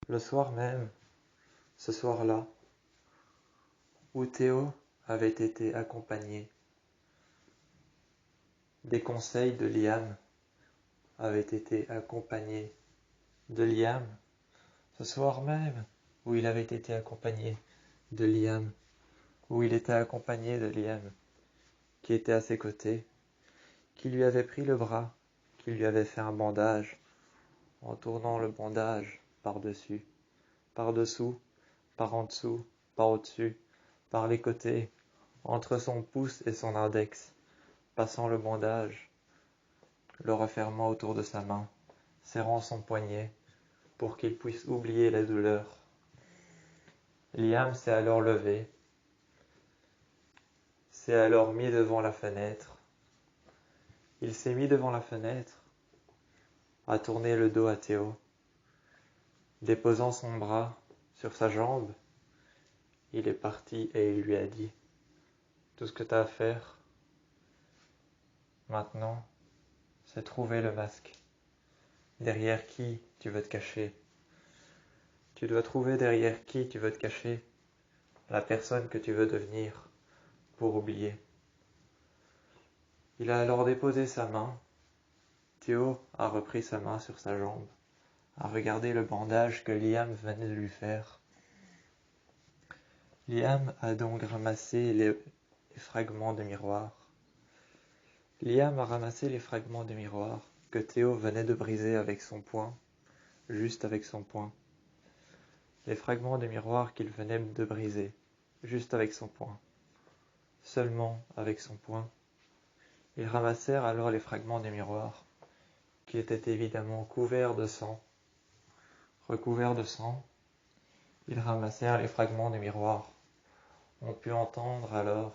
Le soir même, ce soir-là, où Théo avait été accompagné, des conseils de Liam avaient été accompagnés de Liam, ce soir même où il avait été accompagné de Liam, où il était accompagné de Liam, qui était à ses côtés, qui lui avait pris le bras, qui lui avait fait un bandage, en tournant le bandage par-dessus, par-dessous, par en dessous, par au-dessus, par les côtés, entre son pouce et son index, passant le bandage, le refermant autour de sa main, serrant son poignet pour qu'il puisse oublier la douleur. Liam s'est alors levé, s'est alors mis devant la fenêtre. Il s'est mis devant la fenêtre, a tourné le dos à Théo, déposant son bras sur sa jambe. Il est parti et il lui a dit: tout ce que tu as à faire maintenant, c'est trouver le masque. Derrière qui tu veux te cacher? Tu dois trouver derrière qui tu veux te cacher, la personne que tu veux devenir pour oublier. Il a alors déposé sa main. Théo a repris sa main sur sa jambe, a regardé le bandage que Liam venait de lui faire. Liam a donc ramassé les fragments de miroir. Liam a ramassé les fragments de miroir que Théo venait de briser avec son poing, juste avec son poing. Les fragments de miroir qu'il venait de briser, juste avec son poing. Seulement avec son poing. Ils ramassèrent alors les fragments de miroir, qui étaient évidemment couverts de sang. Recouverts de sang, ils ramassèrent les fragments de miroir. On put entendre alors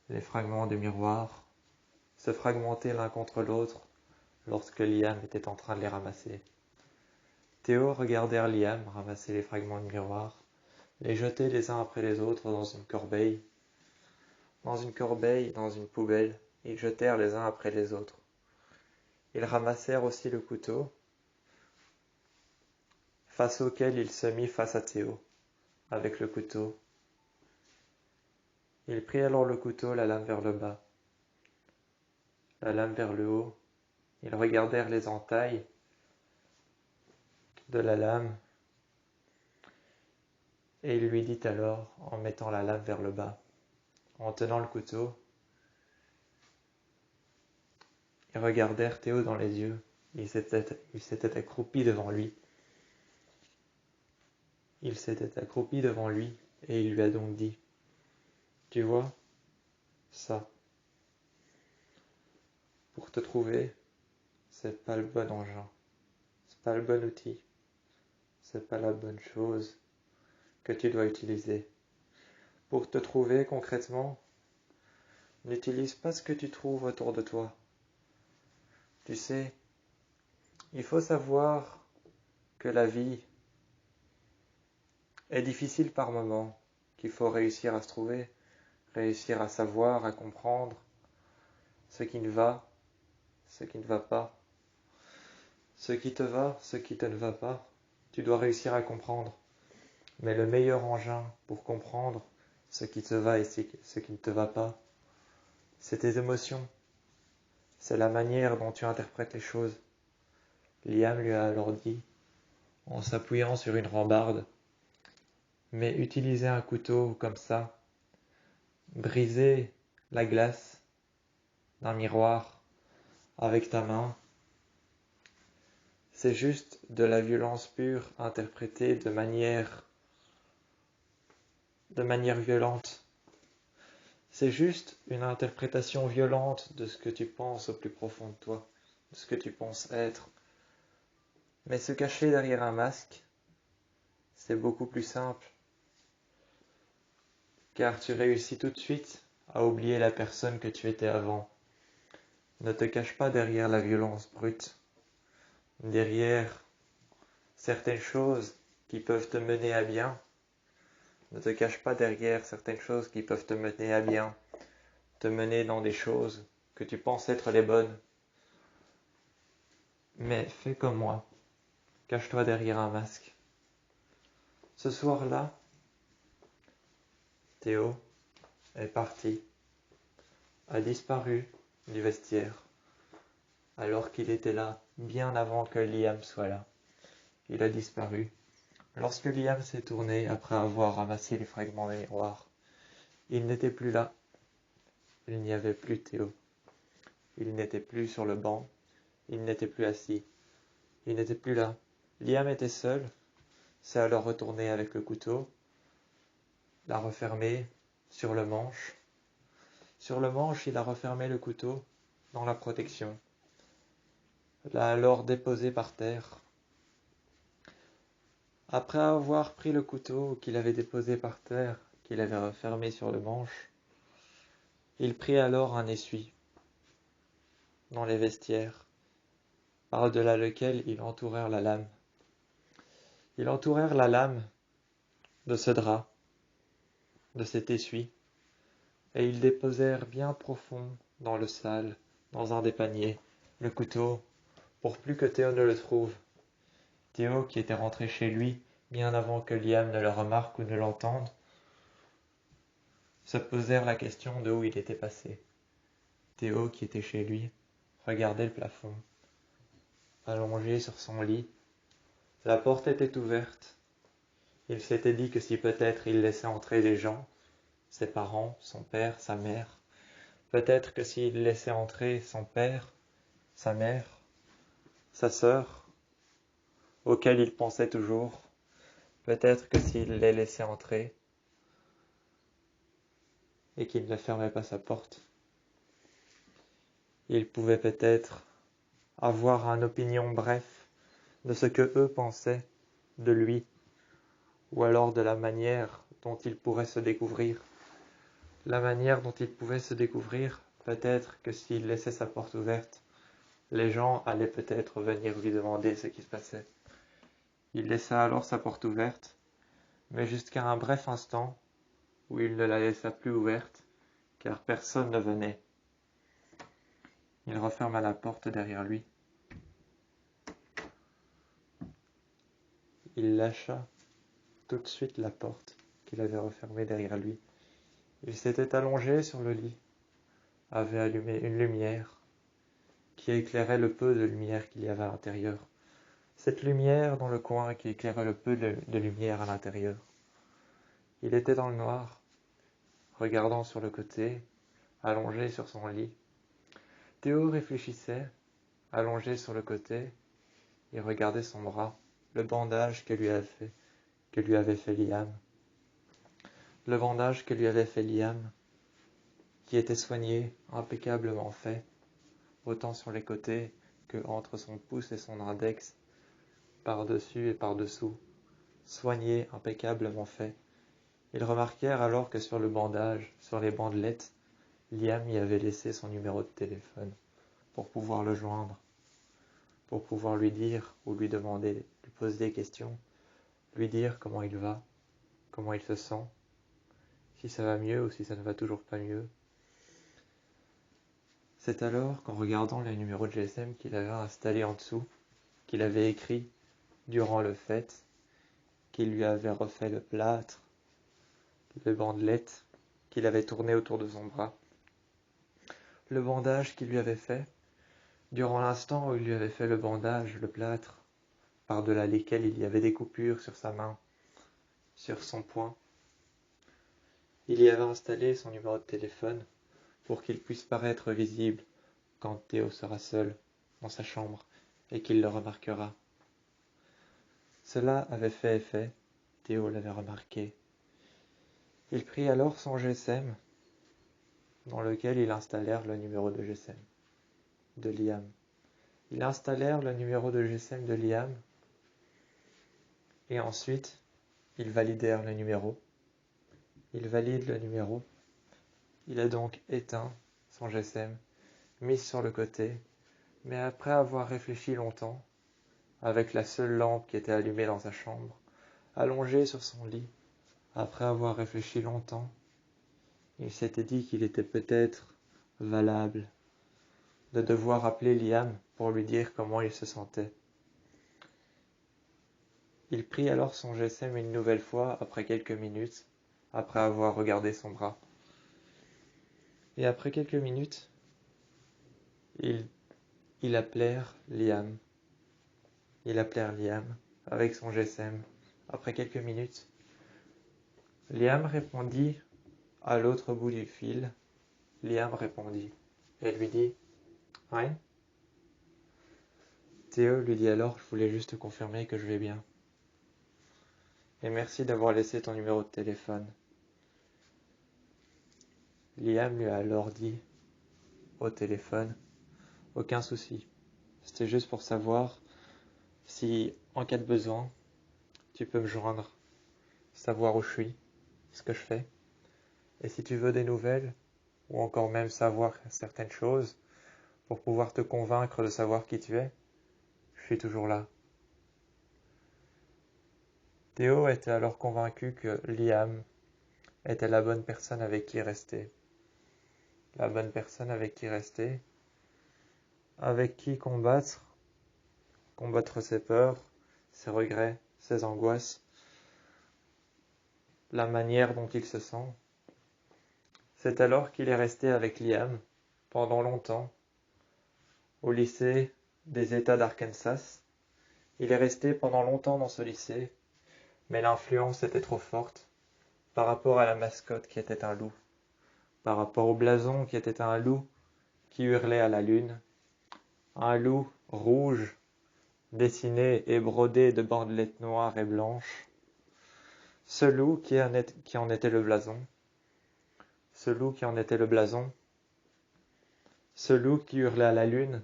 les fragments de miroir se fragmenter l'un contre l'autre lorsque Liam était en train de les ramasser. Théo regardait Liam ramasser les fragments de miroir, les jeter les uns après les autres dans une corbeille, dans une poubelle. Ils jetèrent les uns après les autres. Ils ramassèrent aussi le couteau, face auquel il se mit face à Théo, avec le couteau. Il prit alors le couteau, la lame vers le bas, la lame vers le haut. Ils regardèrent les entailles de la lame, et il lui dit alors, en mettant la lame vers le bas, en tenant le couteau, ils regardèrent Théo dans les yeux. Il s'était accroupi devant lui. Il s'était accroupi devant lui, et il lui a donc dit: tu vois, ça, pour te trouver, c'est pas le bon engin, c'est pas le bon outil, c'est pas la bonne chose que tu dois utiliser. Pour te trouver concrètement, n'utilise pas ce que tu trouves autour de toi. Tu sais, il faut savoir que la vie est difficile par moments, qu'il faut réussir à se trouver, réussir à savoir, à comprendre ce qui ne va, ce qui ne va pas, ce qui te va, ce qui ne va pas. Tu dois réussir à comprendre. Mais le meilleur engin pour comprendre ce qui te va et ce qui ne te va pas, c'est tes émotions. C'est la manière dont tu interprètes les choses. Liam lui a alors dit, en s'appuyant sur une rambarde: mais utiliser un couteau comme ça, briser la glace d'un miroir avec ta main, c'est juste de la violence pure interprétée de manière violente. C'est juste une interprétation violente de ce que tu penses au plus profond de toi, de ce que tu penses être. Mais se cacher derrière un masque, c'est beaucoup plus simple, car tu réussis tout de suite à oublier la personne que tu étais avant. Ne te cache pas derrière la violence brute, derrière certaines choses qui peuvent te mener à bien. Ne te cache pas derrière certaines choses qui peuvent te mener à bien, te mener dans des choses que tu penses être les bonnes. Mais fais comme moi, cache-toi derrière un masque. Ce soir-là, Théo est parti, a disparu du vestiaire, alors qu'il était là bien avant que Liam soit là. Il a disparu. Lorsque Liam s'est tourné après avoir ramassé les fragments des miroirs, il n'était plus là. Il n'y avait plus Théo. Il n'était plus sur le banc. Il n'était plus assis. Il n'était plus là. Liam était seul. C'est alors retourné avec le couteau, l'a refermé sur le manche. Sur le manche, il a refermé le couteau dans la protection. L'a alors déposé par terre. Après avoir pris le couteau qu'il avait déposé par terre, qu'il avait refermé sur le manche, il prit alors un essuie dans les vestiaires, par-delà lequel ils entourèrent la lame. Ils entourèrent la lame de ce drap, de cet essuie, et ils déposèrent bien profond dans le sale, dans un des paniers, le couteau, pour plus que Théo ne le trouve. Théo, qui était rentré chez lui bien avant que Liam ne le remarque ou ne l'entende, se posèrent la question de où il était passé. Théo, qui était chez lui, regardait le plafond, allongé sur son lit. La porte était ouverte. Il s'était dit que si peut-être il laissait entrer les gens, ses parents, son père, sa mère, peut-être que s'il laissait entrer son père, sa mère, sa sœur, auquel il pensait toujours, peut-être que s'il les laissait entrer et qu'il ne fermait pas sa porte, il pouvait peut-être avoir une opinion bref de ce que eux pensaient de lui, ou alors de la manière dont il pourrait se découvrir. La manière dont il pouvait se découvrir, peut-être que s'il laissait sa porte ouverte, les gens allaient peut-être venir lui demander ce qui se passait. Il laissa alors sa porte ouverte, mais jusqu'à un bref instant où il ne la laissa plus ouverte, car personne ne venait. Il referma la porte derrière lui. Il lâcha tout de suite la porte qu'il avait refermée derrière lui. Il s'était allongé sur le lit, avait allumé une lumière qui éclairait le peu de lumière qu'il y avait à l'intérieur. Cette lumière dans le coin qui éclairait le peu de lumière à l'intérieur. Il était dans le noir, regardant sur le côté, allongé sur son lit. Théo réfléchissait, allongé sur le côté, et regardait son bras, le bandage que lui avait fait Liam. Le bandage que lui avait fait Liam, qui était soigné, impeccablement fait, autant sur les côtés que entre son pouce et son index, par-dessus et par-dessous, soigné, impeccablement fait. Ils remarquèrent alors que sur le bandage, sur les bandelettes, Liam y avait laissé son numéro de téléphone pour pouvoir le joindre, pour pouvoir lui dire ou lui demander, lui poser des questions, lui dire comment il va, comment il se sent, si ça va mieux ou si ça ne va toujours pas mieux. C'est alors qu'en regardant le numéro de GSM qu'il avait installé en dessous, qu'il avait écrit durant le fait, qu'il lui avait refait le plâtre, le bandelette qu'il avait tourné autour de son bras, le bandage qu'il lui avait fait, durant l'instant où il lui avait fait le bandage, le plâtre, par-delà lesquels il y avait des coupures sur sa main, sur son poing, il y avait installé son numéro de téléphone pour qu'il puisse paraître visible quand Théo sera seul dans sa chambre et qu'il le remarquera. Cela avait fait effet, Théo l'avait remarqué. Il prit alors son GSM, dans lequel ils installèrent le numéro de GSM de Liam. Ils installèrent le numéro de GSM de Liam et ensuite ils validèrent le numéro. Il valide le numéro. Il a donc éteint son GSM, mis sur le côté, mais après avoir réfléchi longtemps, avec la seule lampe qui était allumée dans sa chambre, allongé sur son lit, après avoir réfléchi longtemps, il s'était dit qu'il était peut-être valable de devoir appeler Liam pour lui dire comment il se sentait. Il prit alors son GSM une nouvelle fois après quelques minutes, après avoir regardé son bras. Et après quelques minutes, ils appelèrent Liam. Ils appelèrent Liam avec son GSM. Après quelques minutes, Liam répondit à l'autre bout du fil. Liam répondit et lui dit « Ouais ?» Théo lui dit alors « Je voulais juste te confirmer que je vais bien. Et merci d'avoir laissé ton numéro de téléphone. » Liam lui a alors dit au téléphone « Aucun souci. C'était juste pour savoir si, en cas de besoin, tu peux me joindre, savoir où je suis, ce que je fais. Et si tu veux des nouvelles, ou encore même savoir certaines choses, pour pouvoir te convaincre de savoir qui tu es, je suis toujours là. » Théo était alors convaincu que Liam était la bonne personne avec qui rester. La bonne personne avec qui rester, avec qui combattre ses peurs, ses regrets, ses angoisses, la manière dont il se sent. C'est alors qu'il est resté avec Liam pendant longtemps au lycée des États d'Arkansas. Il est resté pendant longtemps dans ce lycée, mais l'influence était trop forte par rapport à la mascotte qui était un loup, par rapport au blason qui était un loup qui hurlait à la lune, un loup rouge dessiné et brodé de bandelettes noires et blanches. Ce loup qui en était le blason, ce loup qui en était le blason, ce loup qui hurlait à la lune,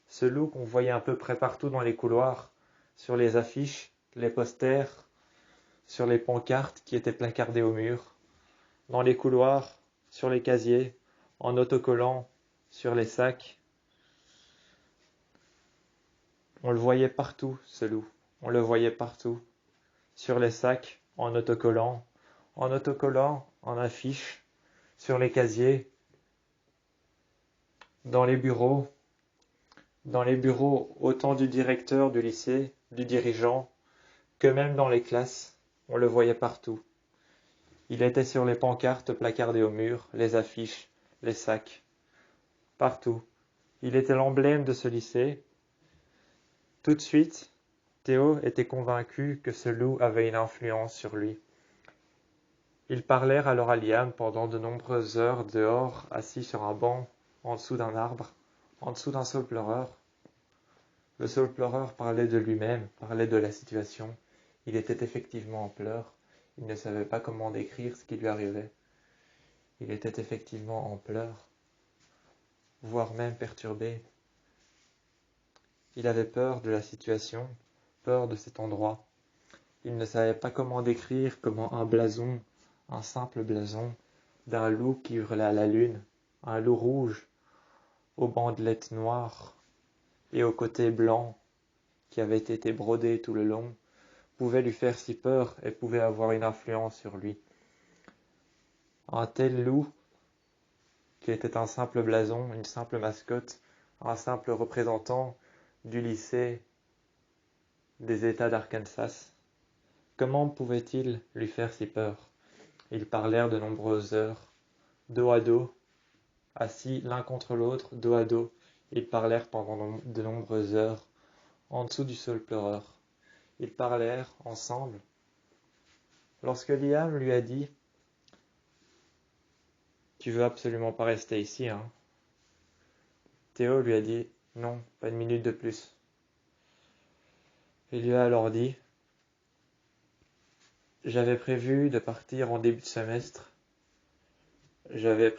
ce loup qu'on voyait à peu près partout dans les couloirs, sur les affiches, les posters, sur les pancartes qui étaient placardées au mur, dans les couloirs, sur les casiers, en autocollant, sur les sacs. On le voyait partout, ce loup. On le voyait partout. Sur les sacs, en autocollant, en affiches, sur les casiers, dans les bureaux, autant du directeur du lycée, du dirigeant, que même dans les classes, on le voyait partout. Il était sur les pancartes placardées au mur, les affiches, les sacs, partout. Il était l'emblème de ce lycée. Tout de suite, Théo était convaincu que ce loup avait une influence sur lui. Ils parlèrent alors à Liam pendant de nombreuses heures dehors, assis sur un banc, en dessous d'un arbre, en dessous d'un saule pleureur. Le saule pleureur parlait de lui-même, parlait de la situation. Il était effectivement en pleurs. Il ne savait pas comment décrire ce qui lui arrivait. Il était effectivement en pleurs, voire même perturbé. Il avait peur de la situation, peur de cet endroit. Il ne savait pas comment décrire comment un blason, un simple blason, d'un loup qui hurlait à la lune, un loup rouge, aux bandelettes noires et aux côtés blancs qui avaient été brodés tout le long, pouvait lui faire si peur et pouvait avoir une influence sur lui. Un tel loup, qui était un simple blason, une simple mascotte, un simple représentant du lycée des États d'Arkansas, comment pouvait-il lui faire si peur? Ils parlèrent de nombreuses heures, dos à dos, assis l'un contre l'autre, dos à dos. Ils parlèrent pendant de nombreuses heures, en dessous du saule pleureur. Ils parlèrent ensemble. Lorsque Liam lui a dit « Tu veux absolument pas rester ici, hein ?» Théo lui a dit « Non, pas une minute de plus. » Il lui a alors dit « J'avais prévu de partir en début de semestre. J'allais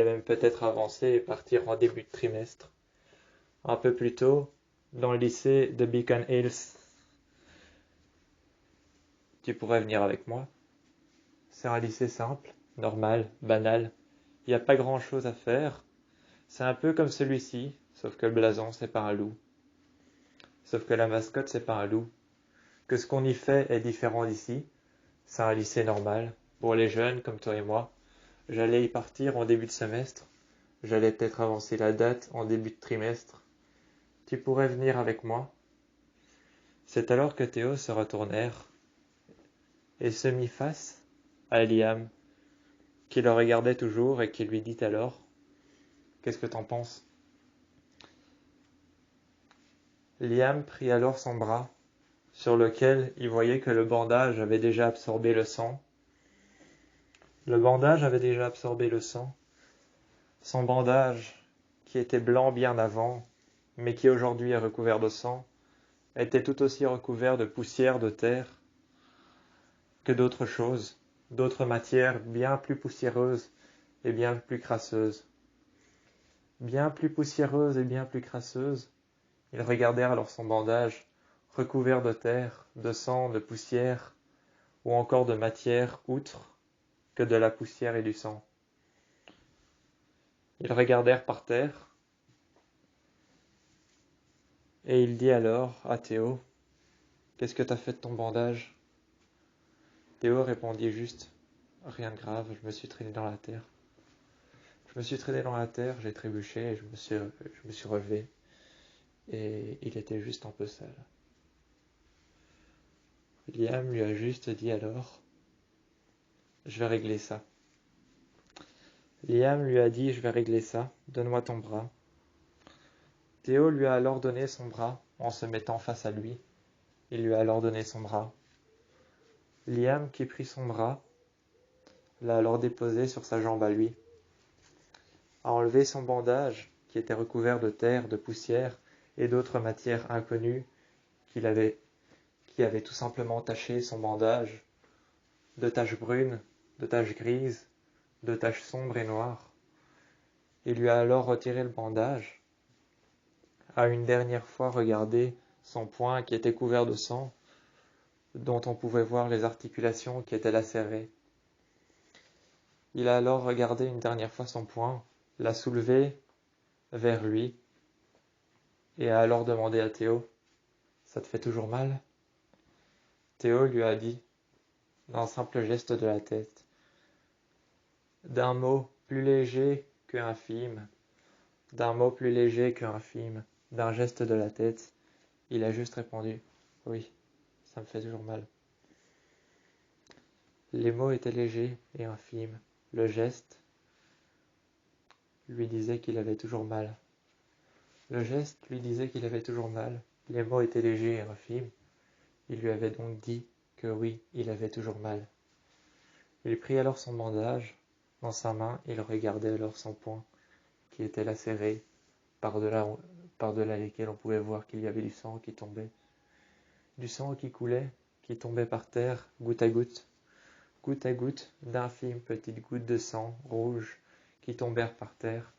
même peut-être avancer et partir en début de trimestre. Un peu plus tôt, dans le lycée de Beacon Hills. Tu pourrais venir avec moi. C'est un lycée simple, normal, banal. Il n'y a pas grand-chose à faire. C'est un peu comme celui-ci, sauf que le blason, c'est pas un loup. Sauf que la mascotte, c'est pas un loup. Que ce qu'on y fait est différent d'ici. C'est un lycée normal, pour les jeunes comme toi et moi. J'allais y partir en début de semestre. J'allais peut-être avancer la date en début de trimestre. Tu pourrais venir avec moi. C'est alors que Théo se retournèrent et se mit face à Liam, qui le regardait toujours et qui lui dit alors: Qu'est-ce que t'en penses? Liam prit alors son bras, sur lequel il voyait que le bandage avait déjà absorbé le sang. Le bandage avait déjà absorbé le sang. Son bandage, qui était blanc bien avant, mais qui aujourd'hui est recouvert de sang, était tout aussi recouvert de poussière de terre que d'autres choses, d'autres matières bien plus poussiéreuses et bien plus crasseuses. Bien plus poussiéreuses et bien plus crasseuses, ils regardèrent alors son bandage, recouvert de terre, de sang, de poussière, ou encore de matière outre que de la poussière et du sang. Ils regardèrent par terre, et il dit alors à Théo: Qu'est-ce que t'as fait de ton bandage? Théo répondit juste: Rien de grave, je me suis traîné dans la terre. Je me suis traîné dans la terre, j'ai trébuché et je me suis relevé. Et il était juste un peu sale. Liam lui a juste dit alors: Je vais régler ça. Liam lui a dit: Je vais régler ça, donne-moi ton bras. Théo lui a alors donné son bras en se mettant face à lui. Il lui a alors donné son bras. Liam, qui prit son bras, l'a alors déposé sur sa jambe à lui, a enlevé son bandage qui était recouvert de terre, de poussière et d'autres matières inconnues qui avaient tout simplement taché son bandage de taches brunes, de taches grises, de taches sombres et noires. Il lui a alors retiré le bandage, a une dernière fois regardé son poing qui était couvert de sang, dont on pouvait voir les articulations qui étaient lacérées. Il a alors regardé une dernière fois son poing, l'a soulevé vers lui, et a alors demandé à Théo: Ça te fait toujours mal? Théo lui a dit, d'un simple geste de la tête, d'un mot plus léger que infime, d'un mot plus léger que infime, d'un geste de la tête, il a juste répondu: Oui, ça me fait toujours mal. Les mots étaient légers et infimes. Le geste lui disait qu'il avait toujours mal. Le geste lui disait qu'il avait toujours mal. Les mots étaient légers et infimes. Il lui avait donc dit que oui, il avait toujours mal. Il prit alors son bandage dans sa main et il regardait alors son poing, qui était lacéré, par-delà lesquels on pouvait voir qu'il y avait du sang qui tombait. Du sang qui coulait, qui tombait par terre, goutte à goutte, d'infimes petites gouttes de sang rouge qui tombèrent par terre.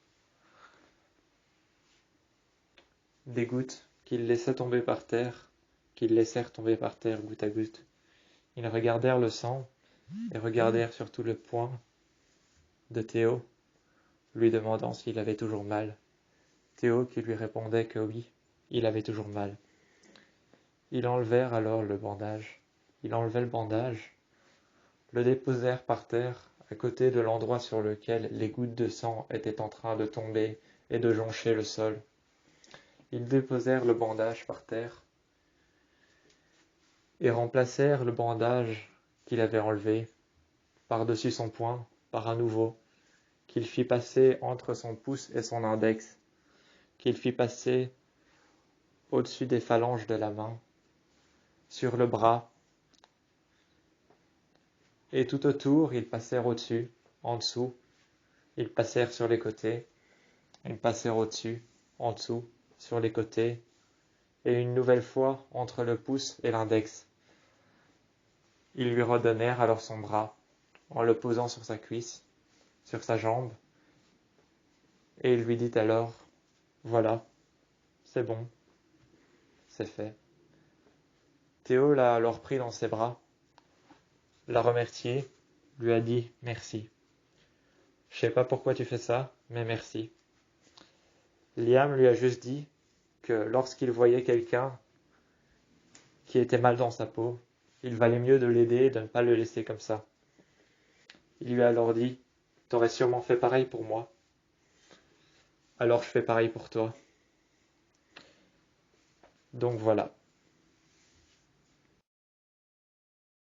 Des gouttes qu'ils laissaient tomber par terre, qu'ils laissèrent tomber par terre goutte à goutte. Ils regardèrent le sang et regardèrent surtout le poing de Théo, lui demandant s'il avait toujours mal. Théo qui lui répondait que oui, il avait toujours mal. Ils enlevèrent alors le bandage. Ils enlevaient le bandage, le déposèrent par terre, à côté de l'endroit sur lequel les gouttes de sang étaient en train de tomber et de joncher le sol. Ils déposèrent le bandage par terre et remplacèrent le bandage qu'il avait enlevé par-dessus son poing par un nouveau, qu'il fit passer entre son pouce et son index, qu'il fit passer au-dessus des phalanges de la main, sur le bras, et tout autour ils passèrent au-dessus, en dessous, ils passèrent sur les côtés, ils passèrent au-dessus, en dessous, sur les côtés, et une nouvelle fois entre le pouce et l'index. Ils lui redonnèrent alors son bras, en le posant sur sa cuisse, sur sa jambe, et il lui dit alors: Voilà, c'est bon, c'est fait. Théo l'a alors pris dans ses bras, l'a remercié, lui a dit merci. Je sais pas pourquoi tu fais ça, mais merci. Liam lui a juste dit que lorsqu'il voyait quelqu'un qui était mal dans sa peau, il valait mieux de l'aider et de ne pas le laisser comme ça. Il lui a alors dit: T'aurais sûrement fait pareil pour moi, alors je fais pareil pour toi. Donc voilà.